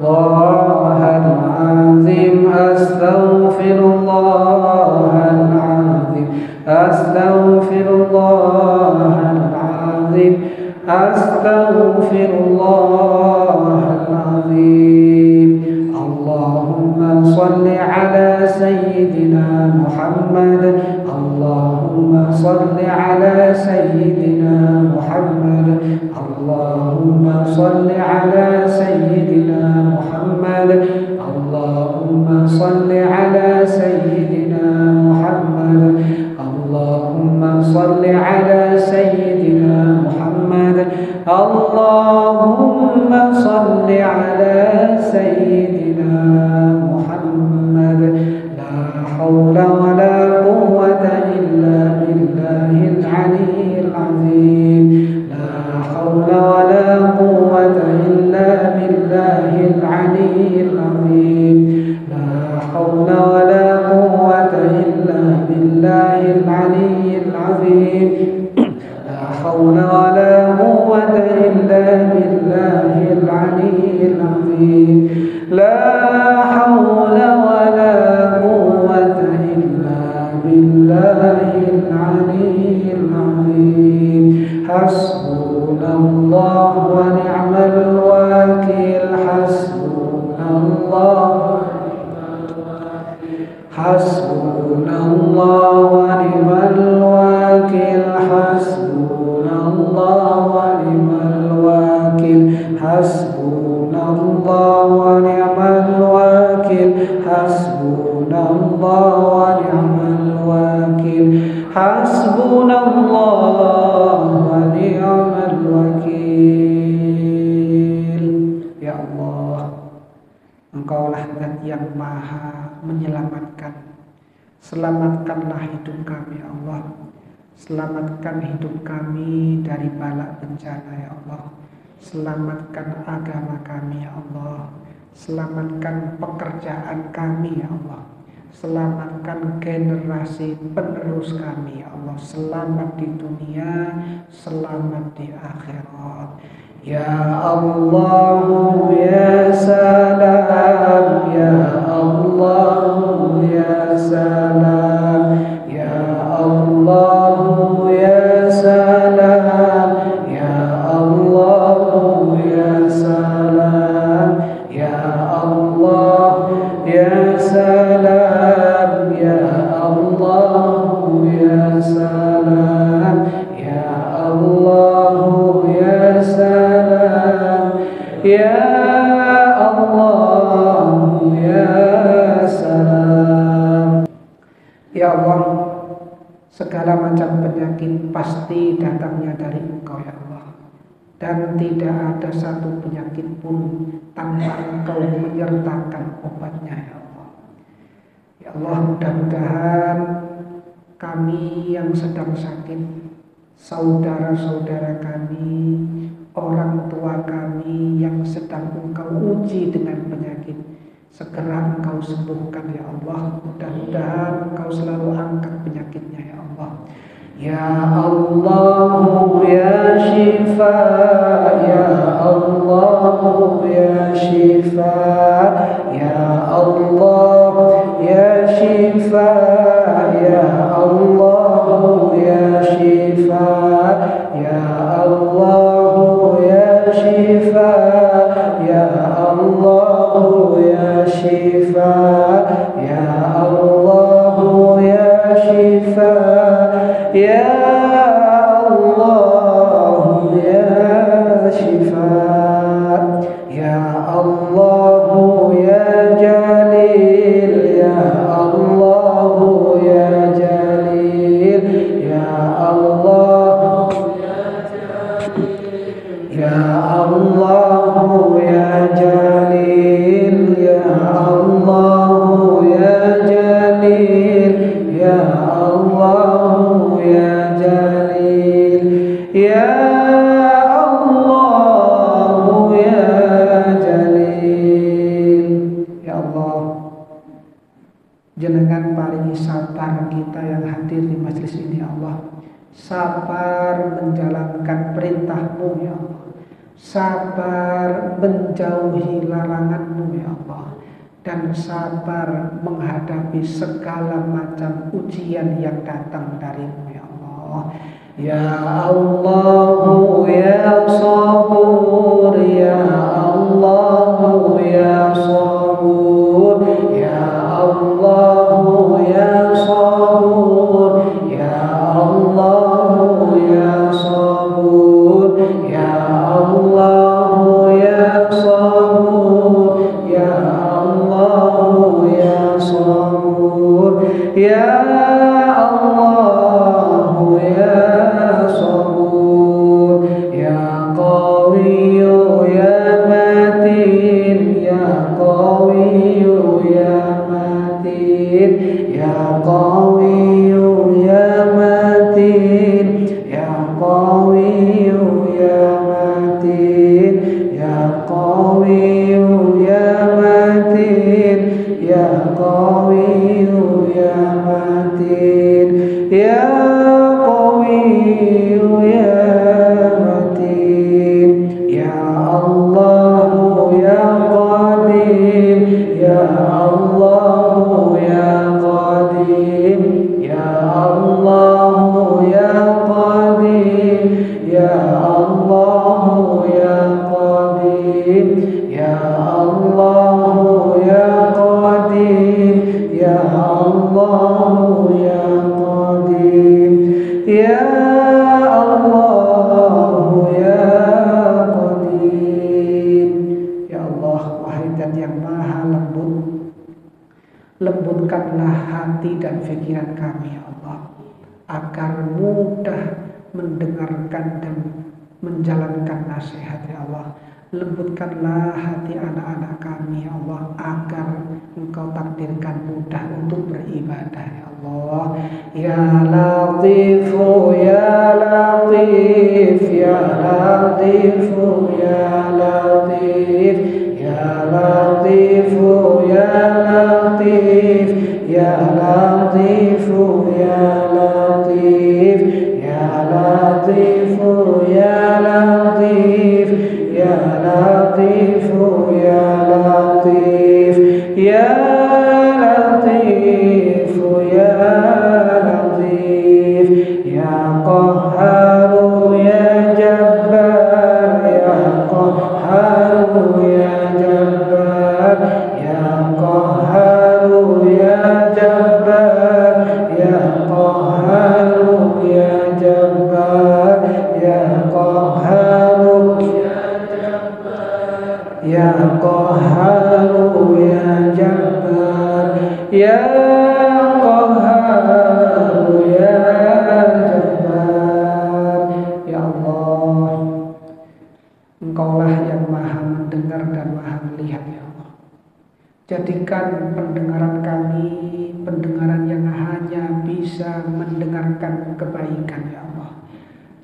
Allahal azim, astaghfirullahal azim, astaghfirullahal azim, astaghfirullahal-azim. Allahumma salli ala sayyidina Muhammad. Allahumma salli ala sayyidina Muhammad. Allahumma salli ala sayyidina Muhammad. Allahumma salli ala sayyidina Muhammad. Allahumma salli ala sayyidina Muhammad. Allahumma salli ala sayyidina Muhammad. La hawla wa la quwwata illa billahil aliyyil azim. La hawla wa la quwwata illa billahil aliyyil azim. La hawla wa la quwwata illa billahil aliyyil azim. La hawla wa la quwwata illa billahil aliyyil azim. La hawla wa la quwwata illa billahil aliyyil azim. Hasbunallah wa ni'mal wakil. Hasbunallah, hasbunallah wa ni'mal wakil. Hasbunallah wa ni'mal wakil. Hasbunallah wa ni'mal wakil. Hasbunallah wa ni'mal wakil. Hasbunallah wa ni'mal wakil. Ya Allah, Engkaulah Zat yang maha menyelamatkan. Selamatkanlah hidup kami ya Allah. Selamatkan hidup kami dari bala bencana ya Allah. Selamatkan agama kami ya Allah. Selamatkan pekerjaan kami ya Allah. Selamatkan generasi penerus kami ya Allah. Selamat di dunia, selamat di akhirat. Ya Allah ya salam, ya Allah ya salam, ya Allah ya salam, ya Allah ya salam, ya Allah ya salam, ya Allah ya salam, ya Allah ya salam, ya Allah ya salam. Ya Allah, segala macam penyakit pasti datangnya dari Engkau ya Allah. Dan tidak ada satu penyakit pun tanpa Engkau menyertakan obatnya ya Allah. Ya Allah, mudah-mudahan kami yang sedang sakit, saudara-saudara kami, orang tua kami yang sedang Engkau uji dengan penyakit, segera Engkau sembuhkan ya Allah. Mudah-mudahan Engkau selalu angkat penyakitnya ya Allah. Ya Allah ya Shifa, ya Allah ya Shifa, ya Allah ya Shifa, ya Allah ya Shifa, ya Allah ya Shifa, ya Allah ya Shifa, ya Allah ya Shifa, ya Allah ya Shifa, ya Allah ya Jalil, ya Allah ya Jalil, ya Allah ya Allah ya Jalil, ya Allah ya Jalil, ya Allah ya Jalil, ya Allah ya Jalil. Ya Allah, jenengan paringi sabar kita yang hadir di majelis ini, Allah. Sabar menjalankan perintah-Mu, ya Allah. Sabar menjauhi larangan-Mu, ya Allah. Dan sabar menghadapi segala macam ujian yang datang dari-Mu, ya Allah. Ya Allah ya Sabur, ya Allah ya Sabur, ya Allah ya Sabur, ya Allah ya Sabur, ya Allah ya Sabur, ya Allah ya Sabur, ya Allah ya Sabur, ya Qawiyyu ya Matin, ya Qawiyyu ya Matin, ya Qawiyyu ya Matin, ya Qawiyyu ya Matin, ya Qawiyyu ya Matin, ya Qawiyyu ya Matin, ya Qawiyyu ya Matin, ya Allah ya Qadim, ya Allah ya Qadim, ya Allah ya Qadim, ya Allah ya Qadim, ya Allah ya Qadim, ya Allah ya Qadim, ya Allah ya Qadim. Ya Allah, wahai Zat yang maha lembut, lembutkanlah hati dan pikiran kami, ya Allah, agar mudah mendengarkan dan menjalankan nasihat, ya Allah. Lembutkanlah hati anak-anak kami, ya Allah, agar Engkau takdirkan mudah untuk beribadah, ya Allah. Ya Latifu ya Latif, ya Latifu ya Latif, ya Latifu ya Latif, ya Latifu ya Latif, ya Latifu ya Latif, ya Latifu ya Latif, ya Latifu ya Latif, ya Qahharu ya Jabbar, ya Qahharu ya Jabbar, ya Qahharu ya Jabbar, ya Qahharu ya Jabbar, ya Qahharu ya Qahharu ya Jabbar, ya Qahharu ya Jabbar. Ya Allah, Engkaulah yang maha mendengar dan maha melihat, ya Allah. Jadikan pendengaran kami pendengaran yang hanya bisa mendengarkan kebaikan, ya Allah.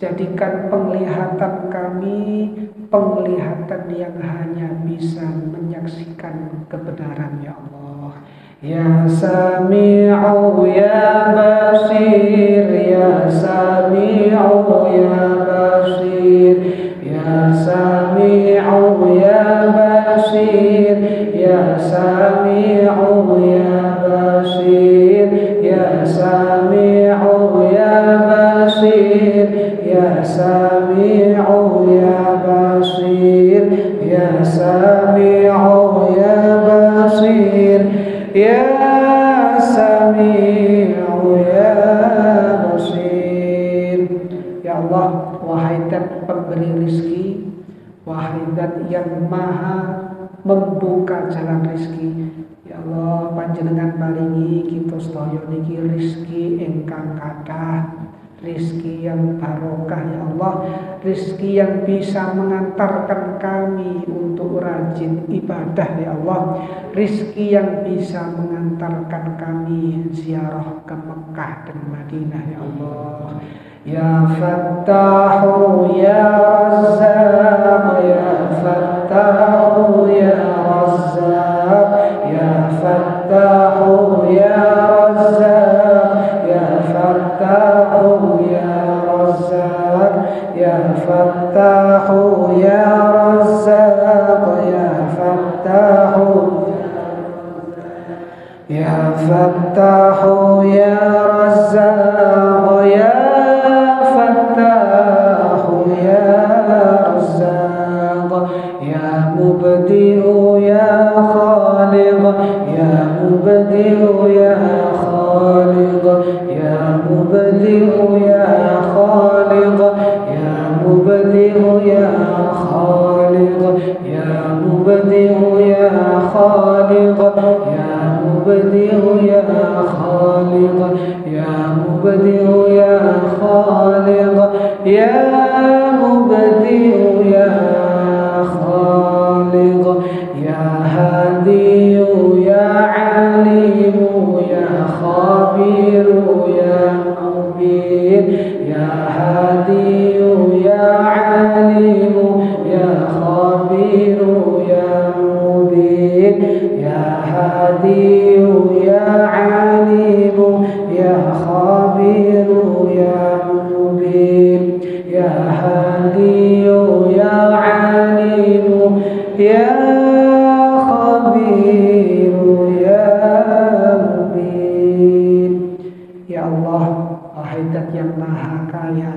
Jadikan penglihatan kami penglihatan yang hanya bisa menyaksikan kebenaran, ya Allah. Ya Sami'u ya Basir, ya Sami'u ya Basir, ya Sami'u ya Basir, ya Sami'u ya Basir, ya Sami'u ya Basir, ya Sami'u ya Basir, ya Sami'u ya Basir, ya Sami'u ya Basir. Ya Allah, wahai Dat pemberi rizki, wahai Dat yang maha membuka jalan rizki. Ya Allah, panjenengan paringi kita sedaya niki rizki ingkang kathah, rizki yang barokah ya Allah, rizki yang bisa mengantarkan kami untuk rajin ibadah ya Allah, rizki yang bisa mengantarkan kami ziarah ke Mekah dan Madinah ya Allah. Ya Fattahu ya Razzaq, ya Fattahu ya Razzaq, ya Fattahu ya Razzaq, ya Fattahu ya Razzaq, ya Fattahu ya Razzaq, ya Fattahu ya Fattahu ya Razzaq, ya Fattahu ya Razzaq, ya Mubdi'u ya Khaliq, ya Mubdi'u ya Khaliq, ya Mubdi'u ya Khaliq, ya Mubdi'u ya Khaliq, ya Mubdi'u ya Khaliq, ya Mubdi'u ya Khaliq, ya Mubdi'u ya Khaliq, ya Mubdi'u ya Khaliq, ya Hadiyu ya Alimu ya Khabiru ya Mubin, ya Hadiyu ya Alimu ya Khabiru ya Mubin, ya Hadiyu ya Alimu ya Khabiru ya Mubin, ya Hadiyu ya Alimu ya Khabiru ya Mubin. Ya Allah, wahai Dat yang maha kaya,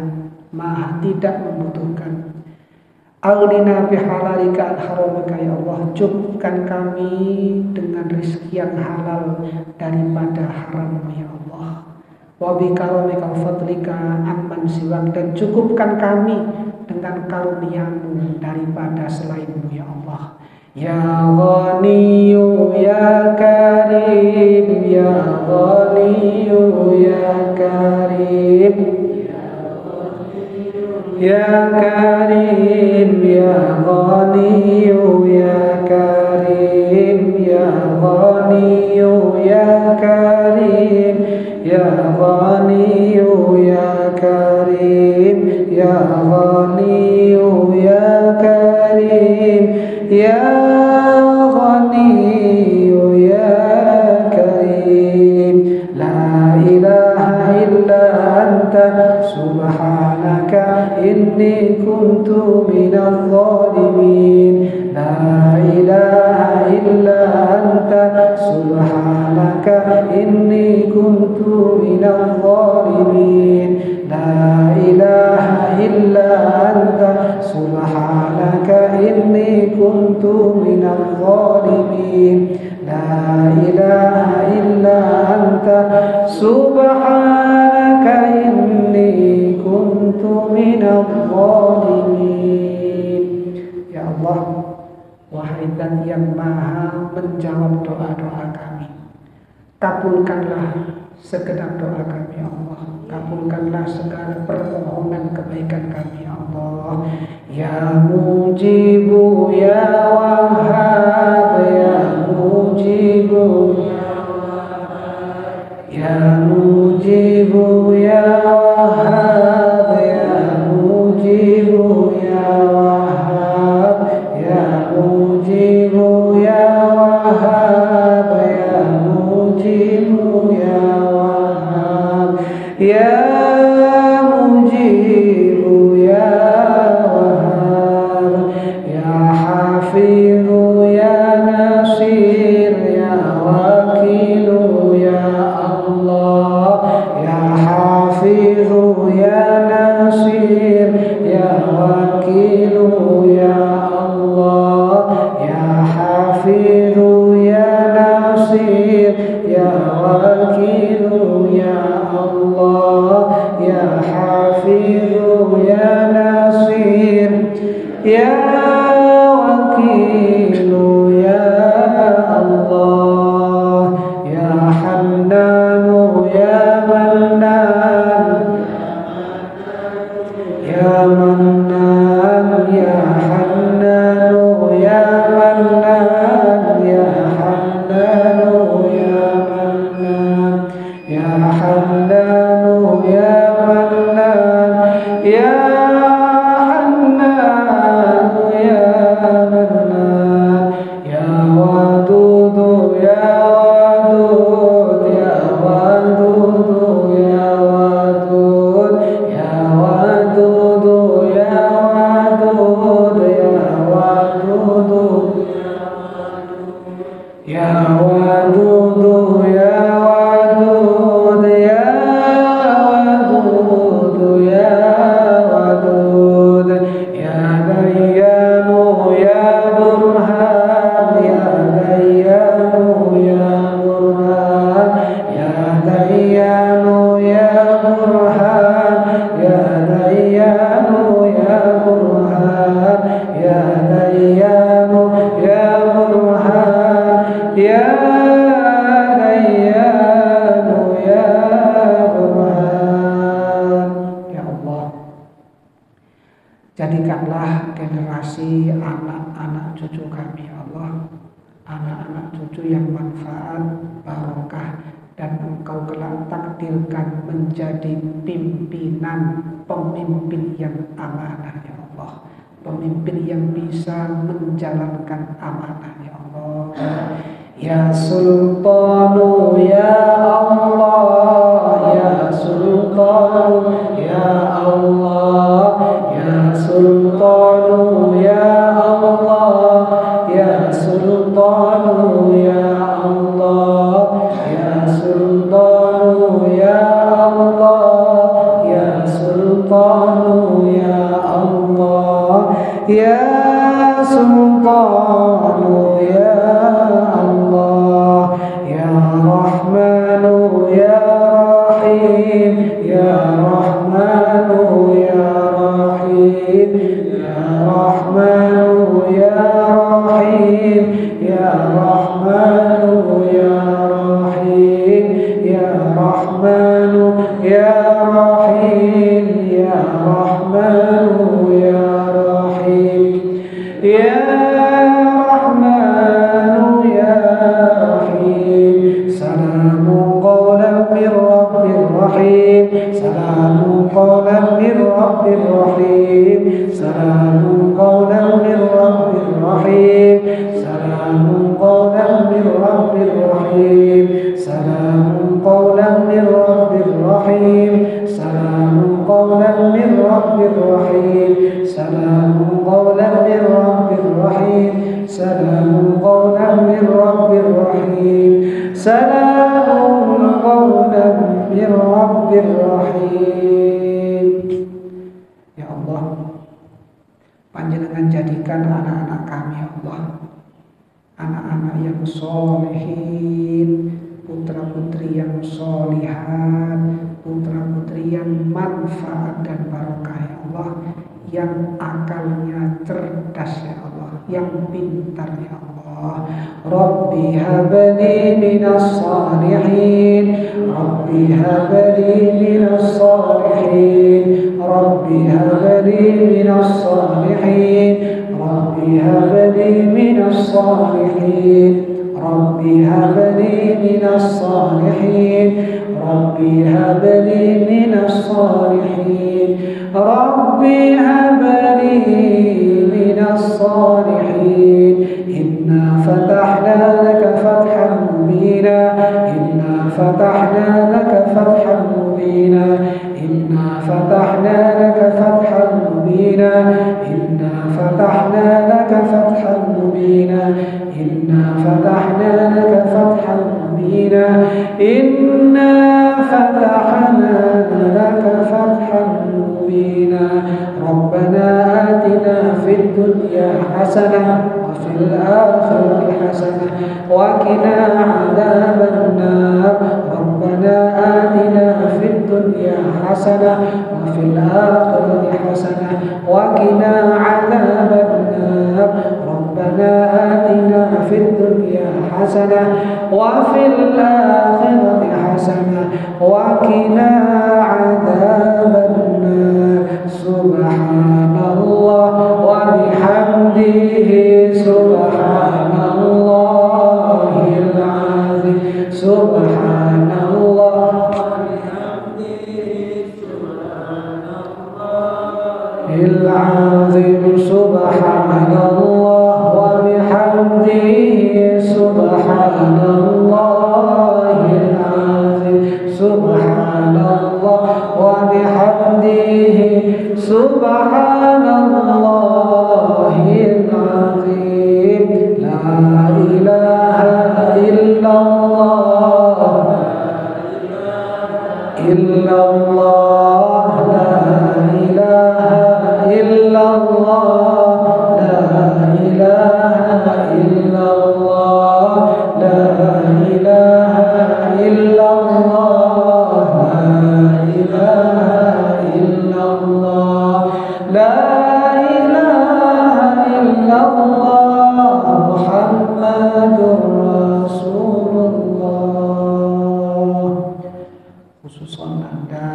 maha tidak membutuhkan, Aghnina bihalalika an haramika ya Allah, cukupkan kami dengan rizki yang halal daripada haram ya Allah. Wa bi karamika fadlika amman siwak, dan cukupkan kami dengan karuniamu daripada selainmu ya Allah. Ya Ghaniyu ya Karim, ya Ghaniyu ya Karim, ya Karim, ya Ghaniyu ya Karim, ya Ghaniyu ya Karim, ya Ghaniyu ya Karim, ya Ghaniyu ya Karim, ya Ghaniyu ya Karim. La ilaha illa anta subhanaka inni kuntu minadh dhalimin. La ilaha illa anta subhanaka inni kuntu minadh dhalimin. La ilaha illa anta subhanaka inni kuntu minadh dhalimin. La ilaha illa anta subhanaka inni kuntu minadh dhalimin. Ya Allah, wahai Dat yang maha menjawab doa-doa kami, kabulkanlah segenap doa kami ya Allah, kabulkanlah segala permohonan kebaikan kami ya Allah. Ya Mujibu ya Wahhab, ya Mujibu ya Mujibu ya Wahhab, ya Mujibu ya Wahhab, ya Mujibu ya Wahhab, ya Mujibu ya Wahhab, ya Mujibu ya ya wakilu ya Allah, ya Hannanu ya Mannan, ya Mannan ya Hannanu ya Mannan, ya Hannanu ya Mannan, ya Hannanu ya Mannan, ya Hannanu ya Mannan, ya Wadudu ya Wadud, ya Wadudu ya Wadud, ya Wadudu ya Wadud, ya Wadudu ya Wadudu ya Wadud, ya Wadudu ya Wadud, ya Dayyanu ya Burhan, ya Dayyanu ya Burhan, ya Dayyanu ya Burhan, ya Dayyanu ya Burhan, ya Dayyanu ya Burhan, ya Dayyanu ya Burhan. Ya Allah, jadikanlah generasi anak-anak cucu kami ya Allah, anak-anak cucu yang manfaat, barokah, dan Engkau kelak takdirkan menjadi pimpinan, pemimpin yang amanah ya Allah, pemimpin yang bisa menjalankan amanah ya Allah. Ya Sultanu ya Allah, ya Sultanu ya Allah, ya Sultanu ya Allah, ya Sultanu ya Allah, ya Sultanu ya Allah, ya Sultanu ya Allah, ya Sultanu ya Allah, ya Rahmanu ya Rahim, ya Rahmanu ya Rahim, ya Rahmanu ya Rahim, ya Rahmanu ya Rahim, ya Rahmanu ya Rahim, ya Rahmanu ya Rahim, ya Rahmanu ya Rahim. Salamun qawlan min Rabbir Rahim, salamun qawlan min Rabbir Rahim, salamun qawlan min Rabbir Rahim, salamun qawlan min Rabbir Rahim, salamun qawlan min Rabbir Rahim, salamun qawlan min Rabbir Rahim, salamun qawlan min Rabbir Rahim, salamun qawlan min Rabbir Rahim, salamun qawlan min Rabbir Rahim. Ya Allah, Panjenengan jadikan anak-anak kami ya Allah, anak-anak yang solehin, putra-putri yang solihan, putra-putri yang manfaat dan barokah ya Allah, yang akalnya cerdas ya Allah, yang pintar ya Allah. Rabbi habli minas salihin, Rabbi habli minas salihin, Rabbi habli minas salihin, Rabbi habli minas salihin, Rabbi habli minas salihin, Rabbi habli minas salihin, Rabbi habli minas salihin. Inna fatahna laka fathan mubina, Inna fatahna laka fathan mubina, Inna fatahna laka fathan mubina, Inna fatahna laka fathan mubina, Inna fatahna laka fathan mubina, Inna fatahna laka fathan mubina. Rabbana atina fid dunya hasanah wa fil akhirati hasanah wa qina adzaban nar. Rabbana atina fid dunya hasanah wa fil akhirati hasanah wa qina adzaban حسنة وفي الآخرة حسنة وقنا عذاب النار سبحان الله وبحمده سبحان الله العظيم سبحان الله العظيم سبحان الله وبحمده سبحان الله العظيم سبحان الله وبحمده سبحان الله العظيم لا إله إلا الله إلا الله لا إله إلا الله لا إله إلا الله لا إله إلا الله لا إله إلا الله لا إله إلا الله محمد رسول الله. Khususan Anda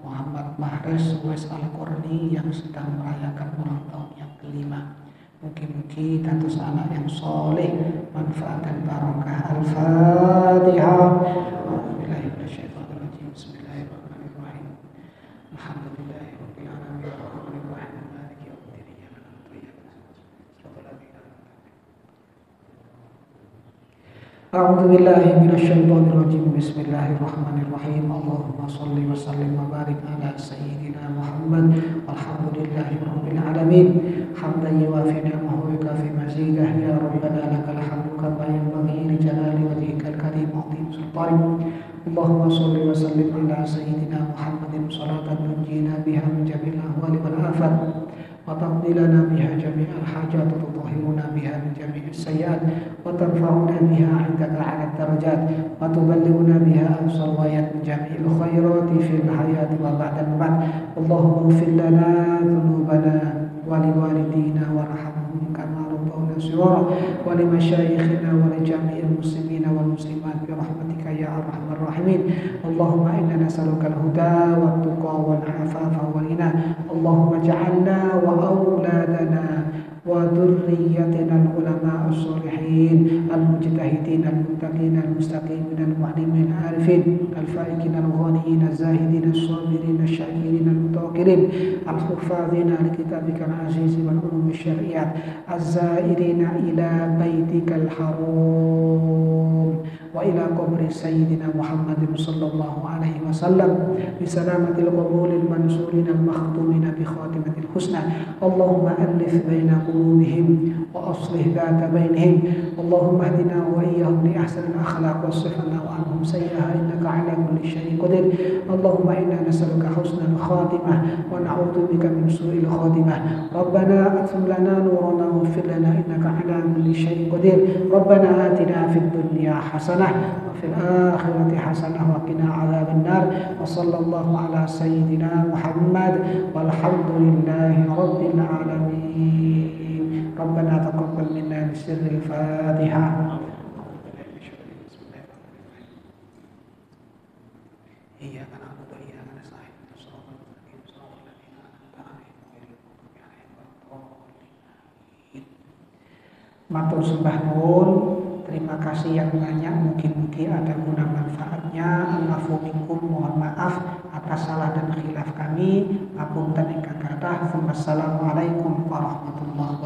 Muhammad Mahres Wes Al-Qurni yang sedang merayakan ulang tahun yang kelima. Mungkin-mungkin tatus anak yang soleh, manfaat dan barokah. Al-Fatihah. Bismillahirrahmanirrahim. Alhamdulillahirabbil alamin. Arrahmanirrahim. Maliki yaumiddin. A'udzu billahi minasyaitonir rajim. Bismillahirrahmanirrahim. Allahumma shalli wa sallim wa barik ala sayyidina Muhammad. Alhamdulillahirabbil alamin. Hamdan yuwafi ni'amahu wa yukafi mazidah. Ya Rabbana lakal hamdu kama yanbaghi li jalali wajhikal karim wa 'azimi sultanik. Allahumma shalli wa sallim ala sayyidina Muhammadin salatan tunjina biha min jami'il ahwali wal afat wa taqdi lana biha jami'al hajat wa tutahhiruna biha min jami'is sayyi'at wa tarfa'una biha 'indaka 'ala darajat wa tuballighuna biha aqsal ghayat min jami'il khairati fil hayati wa ba'dal mamat. Allahumma ighfir lana dhunubana wa liwalidina warhamhum kama rabbawna shighara wa limashayikhina wa li jami'il muslimina wal muslimat bi rahmatika ya arhamar rahimin. Allahumma inna nas'aluka al-huda wat tuqa wal afafa wal ghina. Allahumma ij'alna wa awladana wa dhurriyyatina al-ulama as-salihin al-mujtahidin al-muttaqin al-mustaqimin al-mu'limin al-arifin al-faiqin al-ghaniyin az-zahidin as-sabirin asy-syakirin al-mutawakkilin al-hufazin li kitabika al-aziz wal ulum asy-syar'iyyah az-zairina ila baitikal haram wa ila qabri sayyidina Muhammadin sallallahu alaihi wasallam bi salamatil qabulil mansurin al-makhtumin bi khatimatil husna. Allahumma alif baina qulubihim wa aslih dhata bainihim. Allahumma hdina wa iyyahum li ahsanil akhlaq wa sifna wa anhum sayyi'aha innaka ala kulli syai'in qadir. Allahumma inna nas'aluka husnal khatimah wa na'udzu bika min su'il khatimah. Rabbana aghfir lana nurana waghfir lana innaka ala kulli syai'in qadir. Rabbana atina fid dunya hasanah wa fil akhirati hasanah wa qina adzaban nar. Wa sallallahu ala sayyidina Muhammad walhamdulillahi rabbil alamin. Rabbana taqabbal minna bisirril Fatihah. Iyyaka na'budu wa iyyaka nasta'in. Matur sembah nuwun. Terima kasih yang banyak, mungkin-mungkin ada guna manfaatnya. Al-afu minkum, mohon maaf atas salah dan khilaf kami. Ngapunten ingkang kathah. Wassalamualaikum warahmatullahi